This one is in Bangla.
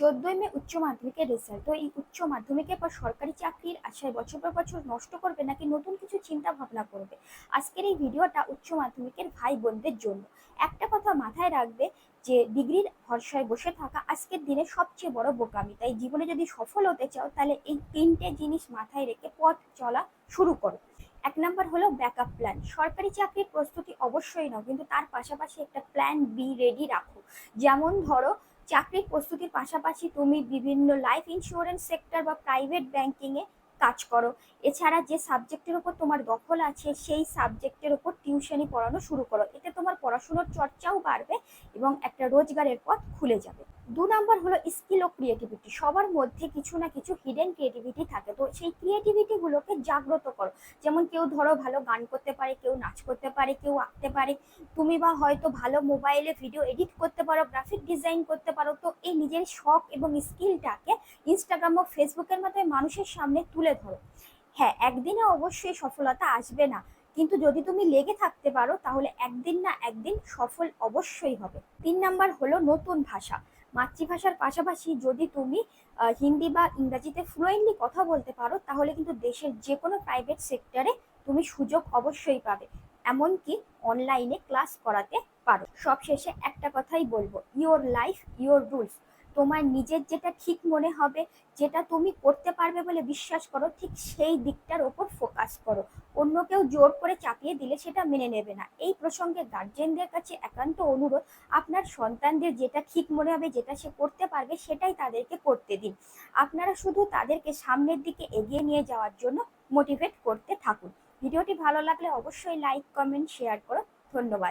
14ই মে উচ্চ মাধ্যমিকের রেজাল্ট। তো এই উচ্চ মাধ্যমিকের পর সরকারি চাকরির আশায় বছর পর বছর নষ্ট করবে নাকি নতুন কিছু চিন্তা ভাবনা করবে? আজকের এই ভিডিওটা উচ্চ মাধ্যমিকের ভাই বোনদের জন্য। একটা কথা মাথায় রাখবে যে ডিগ্রির ভরসায় বসে থাকা আজকের দিনে সবচেয়ে বড় বোকামি। তাই জীবনে যদি সফল হতে চাও তাহলে এই 3টে জিনিস মাথায় রেখে পথ চলা শুরু করো। 1 নাম্বার হলো ব্যাকআপ প্ল্যান। সরকারি চাকরির প্রস্তুতি অবশ্যই নাও, কিন্তু তার পাশাপাশি একটা প্ল্যান বি রেডি রাখো। যেমন ধরো, চাকরির প্রস্তুতির পাশাপাশি তুমি বিভিন্ন লাইফ ইন্স্যুরেন্স সেক্টর বা প্রাইভেট ব্যাংকিং এ কাজ করো। এছাড়া যে সাবজেক্টের উপর তোমার দখল আছে সেই সাবজেক্টের উপর টিউশনি পড়ানো শুরু করো। এতে তোমার পড়াশোনার চর্চাও বাড়বে এবং একটা রোজগারের পথ খুলে যাবে। 2 নাম্বার হলো স্কিল ও ক্রিয়েটিভিটি। সবার মধ্যে কিছু না কিছু হিডেন ক্রিয়েটিভিটি থাকে, তো সেই ক্রিয়েটিভিটি গুলোকে জাগ্রত করো। যেমন কেউ ধরো ভালো গান করতে পারে, কেউ নাচ করতে পারে, কেউ আঁকতে পারে, তুমি বা হয়তো ভালো মোবাইলে ভিডিও এডিট করতে পারো, গ্রাফিক ডিজাইন করতে পারো। তো এই নিজের শখ এবং স্কিলটাকে ইনস্টাগ্রাম ও ফেসবুকের মাধ্যমে মানুষের সামনে তুলে ধরো। হ্যাঁ, একদিনে অবশ্যই সফলতা আসবে না, কিন্তু যদি তুমি লেগে থাকতে পারো তাহলে একদিন না একদিন সফল অবশ্যই হবে। 3 নাম্বার হলো নতুন ভাষা। মাতৃভাষার পাশাপাশি যদি তুমি হিন্দি বা ইংরাজিতে ফ্লুয়েন্টলি কথা বলতে পারো তাহলে কিন্তু দেশের যে কোনো প্রাইভেট সেক্টরে তুমি সুযোগ অবশ্যই পাবে, এমনকি অনলাইনে ক্লাস করাতে পারো। সবশেষে একটা কথাই বলবো, ইওর লাইফ ইওর রুলস। তোমার নিজের যেটা ঠিক মনে হবে, যেটা তুমি করতে পারবে বলে বিশ্বাস করো, ঠিক সেই দিকটার ওপর ফোকাস করো। অন্য কেউ জোর করে চাপিয়ে দিলে সেটা মেনে নেবে না। এই প্রসঙ্গে গার্জেনদের কাছে একান্ত অনুরোধ, আপনার সন্তানদের যেটা ঠিক মনে হবে, যেটা সে করতে পারবে সেটাই তাদেরকে করতে দিন। আপনারা শুধু তাদেরকে সামনের দিকে এগিয়ে নিয়ে যাওয়ার জন্য মোটিভেট করতে থাকুন। ভিডিওটি ভালো লাগলে অবশ্যই লাইক, কমেন্ট, শেয়ার করো। ধন্যবাদ।